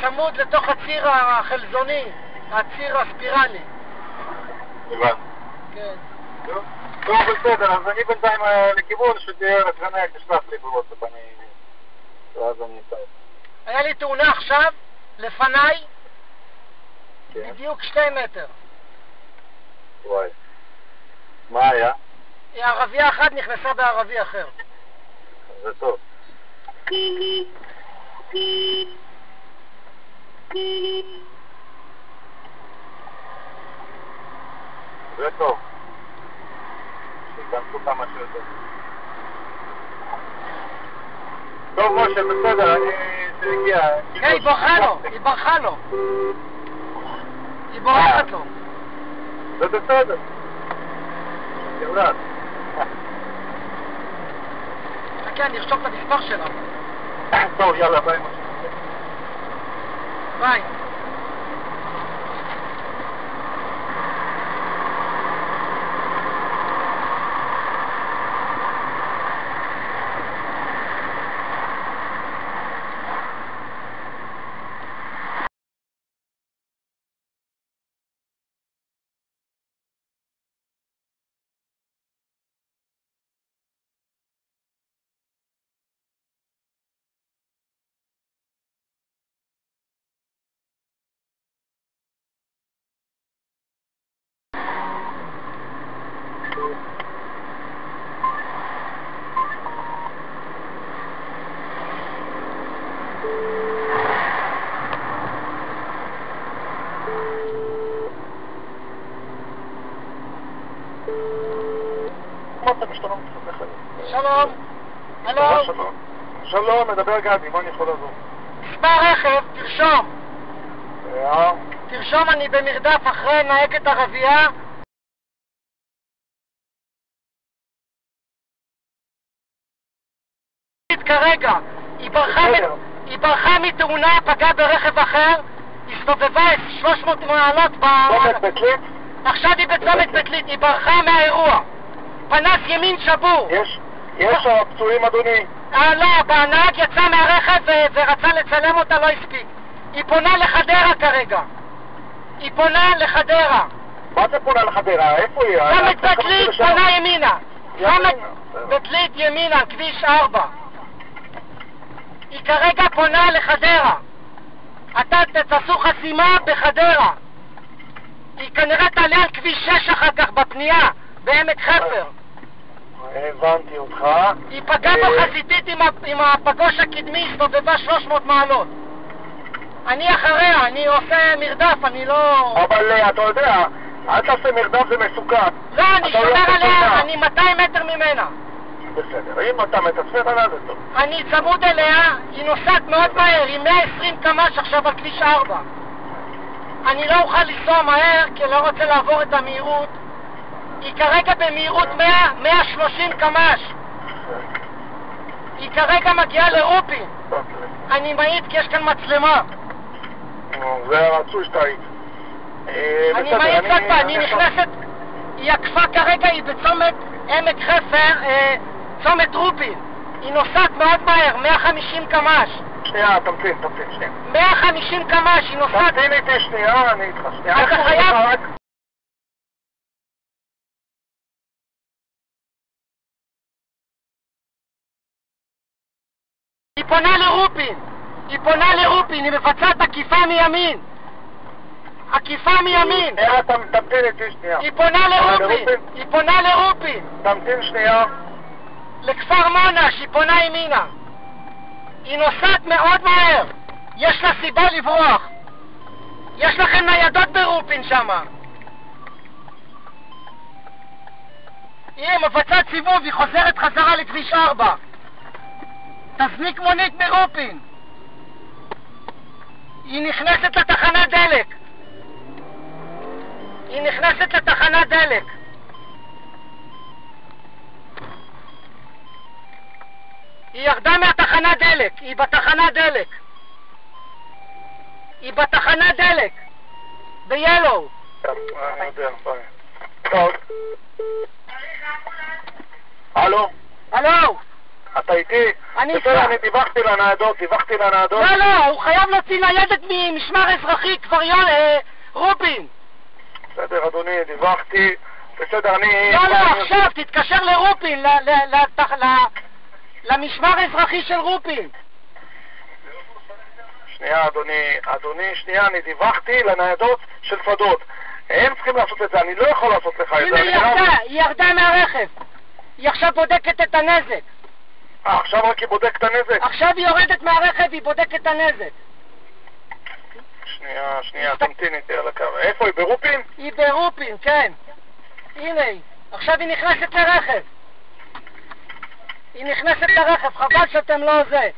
צמוד לתוך הציר החלזוני, הציר הספירלי. הבנתי. כן. טוב, בסדר, אז אני בינתיים לכיוון שתהיה רצרניה, תשלח לי בוואטסאפ, ואז אני אצא. היה לי תאונה עכשיו, לפניי, כן. בדיוק 2 מטר. וואי. מה היה? ערבייה אחת נכנסה בערבי אחר. זה טוב. זה טוב. שיכנסו כמה שיותר. טוב, משה, בסדר, זה הגיע. היא ברחה לו. היא בורחת לו. זה בסדר. יאללה. חכה, אני ארשום את המספר שלה. טוב, יאללה, ביי, משה. ביי. שלום. הלו. שלום, מדבר גדי, מה אני יכול לעזור? מספר רכב, תרשום. תרשום, אני במרדף אחרי נהגת ערבייה. כרגע, היא ברחה מתאונה, פגעה ברכב אחר, הסתובבה 300 מעלות צומת בית-ליד? עכשיו היא בצומת בית-ליד, היא ברחה מהאירוע. פנס ימין שבור. יש פצועים, אדוני? לא, הנהג יצא מהרכב ורצה לצלם אותה, לא הספיק. היא פונה לחדרה כרגע. היא פונה לחדרה. מה זה פונה לחדרה? איפה היא? צומת בית-ליד, פונה ימינה. צומת בית-ליד ימינה, כביש 4. היא כרגע פונה לחדרה. אתה תעשו חסימה בחדרה. היא כנראה תעלה על כביש 6 אחר כך בפנייה, בעמק חפר. הבנתי אותך. היא פגעה בחזיתית עם הפגוש הקדמי, הסתובבה 300 מעלות. אני אחריה, אני עושה מרדף, אני לא... אבל אתה יודע, אל תעשה מרדף, זה מסוכן. לא, אני שומר עליה, אני 200 מטר ממנה. בסדר, אם אתה מתצפת עליה זה טוב. אני צמוד אליה, היא נוסעת מאוד מהר, היא 120 קמ"ש עכשיו על כביש 4. אני לא אוכל לנסוע מהר כי לא רוצה לעבור את המהירות. היא כרגע במהירות 130 קמ"ש. היא כרגע מגיעה לרופין. אני מעיד כי יש כאן מצלמה. זה רצוי שתהיית. אני מעיד קצת פעם, היא נכנסת, היא עקפה כרגע, היא בצומת עמק חפר, צומת רופין. היא נוסעת מאוד מהר, 150 קמ"ש. שנייה, תמתין שנייה. 150 קמ"ש, היא נוסעת... תמתין איתי שנייה, אני איתך שנייה. אתה חייב... היא פונה לרופין, היא מבצעת עקיפה מימין. תמתין איתי שנייה. היא פונה לרופין. תמתין שנייה. לכפר מונש, היא פונה ימינה. היא נוסעת מאוד מהר. יש לה סיבה לברוח. יש לכם ניידות ברופין שמה. היא מבצעת סיבוב, היא חוזרת חזרה לכביש 4. תזניק מונית מרופין. היא נכנסת לתחנת דלק. היא ירדה מהתחנת דלק. היא בתחנת דלק. ביאלו. אני יודע, ביי. טוב. הלו? אתה איתי? אני בסדר, איתך. אני דיווחתי לניידות. לא, הוא חייב להוציא ניידת ממשמר אזרחי, כבר רופין. בסדר, אדוני, דיווחתי. בסדר, אני... לא, עכשיו, תתקשר לרופין, למשמר האזרחי של רופין. שנייה, אדוני, שנייה, אני דיווחתי לניידות של שדות. הם צריכים לעשות את זה, אני לא יכול לעשות לך את זה. הנה, היא ירדה מהרכב. היא עכשיו בודקת את הנזק. עכשיו רק היא בודקת את הנזק? עכשיו היא יורדת מהרכב, היא בודקת את הנזק. שנייה, תמתין איתי על הקו. איפה היא, ברופין? היא ברופין, כן. הנה היא. עכשיו היא נכנסת לרכב. חבל שאתם לא זה.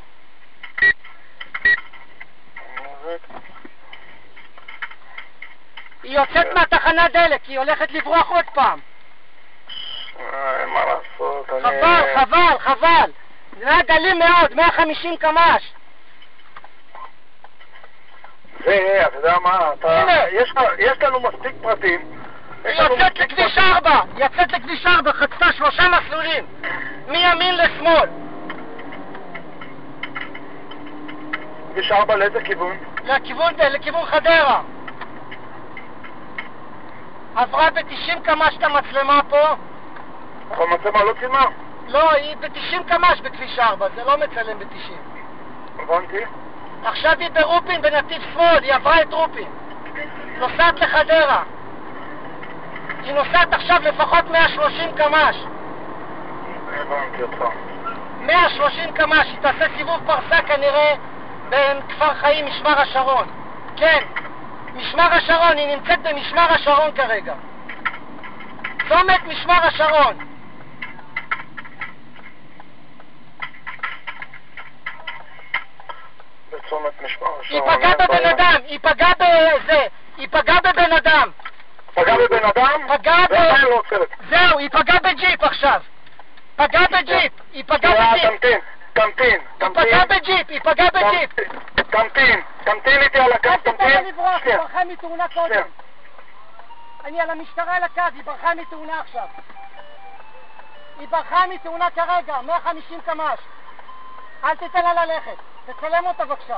היא יוצאת מהתחנת דלק, היא הולכת לברוח עוד פעם. אין מה לעשות, חבל. זה היה גלים מאוד, 150 קמ"ש. אתה יודע מה, יש לנו מספיק פרטים. היא יוצאת לכביש 4, חצתה 3 מסלולים, מימין לשמאל. כביש 4 לאיזה כיוון? לכיוון חדרה. עברה ב-90 קמ"ש את המצלמה פה. אבל המצלמה לא צילמה? לא, היא ב-90 קמ"ש בכביש 4, זה לא מצלם ב-90. הבנתי. עכשיו היא ברופין בנתיב שמאל, היא עברה את רופין. נוסעת לחדרה. היא נוסעת עכשיו לפחות 130 קמ"ש. הבנתי אותך. 130 קמ"ש, היא תעשה סיבוב פרסה כנראה בין כפר חיים, משמר השרון. כן, משמר השרון, היא נמצאת במשמר השרון כרגע. צומת משמר השרון. בצומת משמר השרון. היא פגעה בבן אדם, היא פגעה בבן אדם. פגעה בבן אדם? זהו, היא פגעה בג'יפ עכשיו. היא פגעה בג'יפ. תמתין איתי על הקו, היא ברחה מתאונה קודם. אני על המשטרה על הקו, היא ברחה מתאונה עכשיו. היא ברחה מתאונה כרגע, 150 קמ"ש. אל תיתן לה ללכת, תצלם אותה בבקשה.